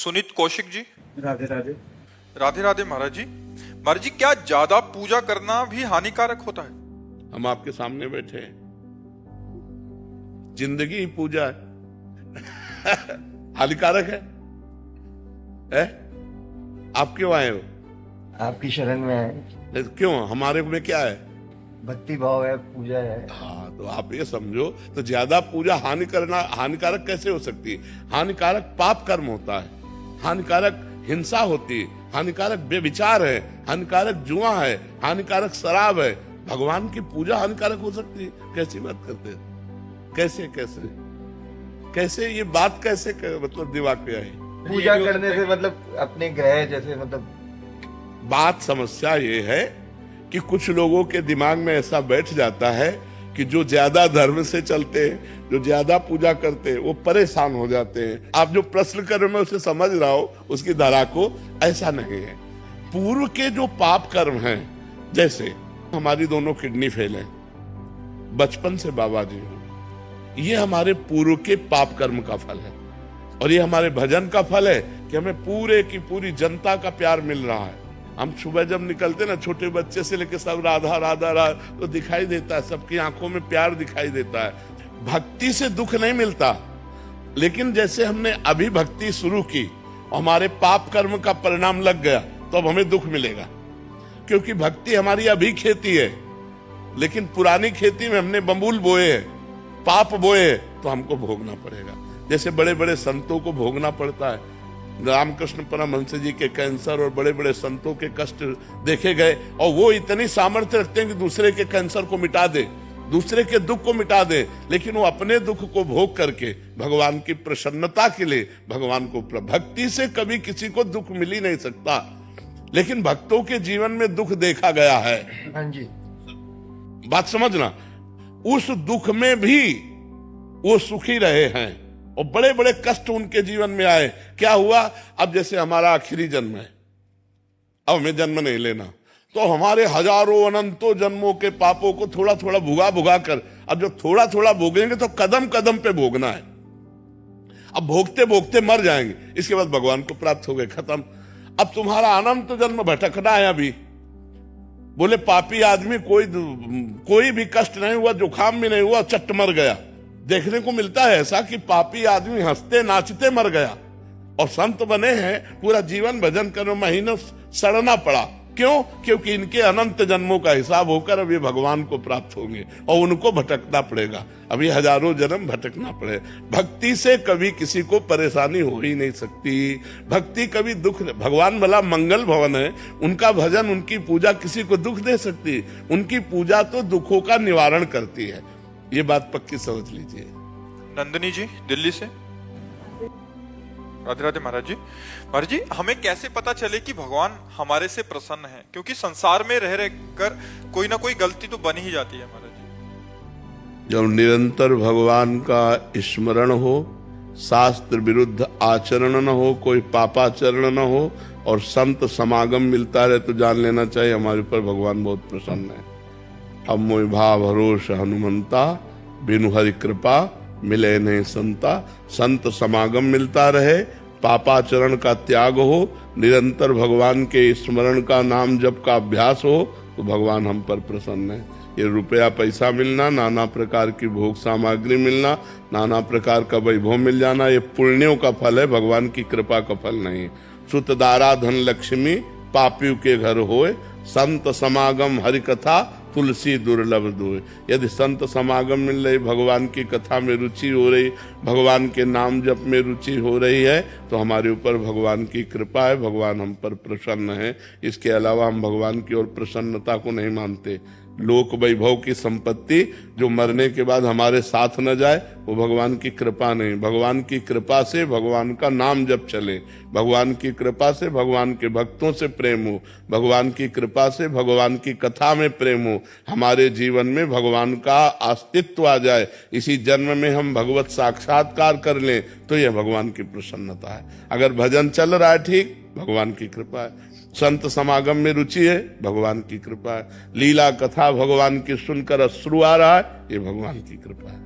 सुनीत कौशिक जी। राधे राधे। राधे राधे महाराज जी। महाराज जी, क्या ज्यादा पूजा करना भी हानिकारक होता है? हम आपके सामने बैठे हैं, जिंदगी ही पूजा है। हानिकारक है? आप क्यों आए हो? आपकी शरण में है। क्यों? हमारे में क्या है? भक्ति भाव है, पूजा है। हाँ, तो आप ये समझो, तो ज्यादा पूजा हानिकारक कैसे हो सकती है? हानिकारक पाप कर्म होता है, हानिकारक हिंसा होती है, हानिकारक बेविचार है, हानिकारक जुआ है, हानिकारक शराब है। भगवान की पूजा हानिकारक हो सकती है? कैसी बात करते हैं? कैसे कैसे कैसे ये बात कैसे मतलब दिमाग पे आई? पूजा करने से मतलब अपने ग्रह जैसे मतलब बात समस्या ये है कि कुछ लोगों के दिमाग में ऐसा बैठ जाता है कि जो ज्यादा धर्म से चलते हैं, जो ज्यादा पूजा करते हैं, वो परेशान हो जाते हैं। आप जो प्रश्न कर रहे हो मैं उसे समझ रहा हूं, उसकी धारा को। ऐसा नहीं है। पूर्व के जो पाप कर्म हैं, जैसे हमारी दोनों किडनी फेल है, बचपन से बाबा जी हूं, ये हमारे पूर्व के पाप कर्म का फल है। और ये हमारे भजन का फल है कि हमें पूरे की पूरी जनता का प्यार मिल रहा है। हम सुबह जब निकलते ना, छोटे बच्चे से लेकर सब राधा राधा राधा, तो दिखाई देता है, सबकी आंखों में प्यार दिखाई देता है। भक्ति से दुख नहीं मिलता, लेकिन जैसे हमने अभी भक्ति शुरू की, हमारे पाप कर्म का परिणाम लग गया, तो अब हमें दुख मिलेगा। क्योंकि भक्ति हमारी अभी खेती है, लेकिन पुरानी खेती में हमने बबूल बोए हैं, पाप बोए, तो हमको भोगना पड़ेगा। जैसे बड़े बड़े संतों को भोगना पड़ता है। रामकृष्ण परमहंस जी के कैंसर और बड़े बड़े संतों के कष्ट देखे गए, और वो इतनी सामर्थ्य रखते हैं कि दूसरे के कैंसर को मिटा दे, दूसरे के दुख को मिटा दे, लेकिन वो अपने दुख को भोग करके भगवान की प्रसन्नता के लिए भगवान को भक्ति से कभी किसी को दुख मिल ही नहीं सकता, लेकिन भक्तों के जीवन में दुख देखा गया है। हाँ जी, बात समझना। उस दुख में भी वो सुखी रहे हैं और बड़े बड़े कष्ट उनके जीवन में आए। क्या हुआ? अब जैसे हमारा आखिरी जन्म है, अब हमें जन्म नहीं लेना, तो हमारे हजारों अनंतों जन्मों के पापों को थोड़ा थोड़ा भुगा भुगा कर, अब जब थोड़ा थोड़ा भोगेंगे तो कदम कदम पे भोगना है। अब भोगते भोगते मर जाएंगे, इसके बाद भगवान को प्राप्त हो गए, खत्म। अब तुम्हारा अनंत जन्म भटकना है। अभी बोले पापी आदमी कोई भी कष्ट नहीं हुआ, जुकाम भी नहीं हुआ, चट मर गया। देखने को मिलता है ऐसा कि पापी आदमी हंसते नाचते मर गया, और संत बने हैं, पूरा जीवन भजन करने, महीनों सड़ना पड़ा। क्यों? क्योंकि इनके अनंत जन्मों का हिसाब होकर अब ये भगवान को प्राप्त होंगे, और उनको भटकना पड़ेगा। अभी हजारों जन्म भटकना पड़े। भक्ति से कभी किसी को परेशानी हो ही नहीं सकती। भक्ति कभी दुख, भगवान भला मंगल भवन है, उनका भजन, उनकी पूजा किसी को दुख दे सकती? उनकी पूजा तो दुखों का निवारण करती है। ये बात पक्की समझ लीजिए। नंदिनी जी दिल्ली से। राधे राधे महाराज जी। महाराज जी, हमें कैसे पता चले कि भगवान हमारे से प्रसन्न है? क्योंकि संसार में रह कर कोई ना कोई गलती तो बन ही जाती है महाराज जी। जब निरंतर भगवान का स्मरण हो, शास्त्र विरुद्ध आचरण न हो, कोई पापाचरण न हो, और संत समागम मिलता रहे, तो जान लेना चाहिए हमारे ऊपर भगवान बहुत प्रसन्न है। हम मोहि भाव भरोस हनुमंता, बिनु हरि कृपा मिले नहीं संता। संत समागम मिलता रहे, पापाचरण का त्याग हो, निरंतर भगवान के स्मरण का, नाम जप का अभ्यास हो, तो भगवान हम पर प्रसन्न है। ये रुपया पैसा मिलना, नाना प्रकार की भोग सामग्री मिलना, नाना प्रकार का वैभव मिल जाना, ये पुण्यों का फल है, भगवान की कृपा का फल नहीं। सुत दारा धन लक्ष्मी पापियों के घर होए, संत समागम हरि कथा तुलसी दुर्लभ दोए। यदि संत समागम मिल रही, भगवान की कथा में रुचि हो रही, भगवान के नाम जप में रुचि हो रही है, तो हमारे ऊपर भगवान की कृपा है, भगवान हम पर प्रसन्न है। इसके अलावा हम भगवान की ओर प्रसन्नता को नहीं मानते। लोक वैभव की संपत्ति जो मरने के बाद हमारे साथ न जाए, वो भगवान की कृपा नहीं। भगवान की कृपा से भगवान का नाम जप चले, भगवान की कृपा से भगवान के भक्तों से प्रेम हो, भगवान की कृपा से भगवान की कथा में प्रेम हो, हमारे जीवन में भगवान का अस्तित्व आ जाए, इसी जन्म में हम भगवत साक्षात्कार कर लें, तो यह भगवान की प्रसन्नता है। अगर भजन चल रहा है ठीक, भगवान की कृपा है। संत समागम में रुचि है, भगवान की कृपा है। लीला कथा भगवान की सुनकर अश्रु आ रहा है, ये भगवान की कृपा है।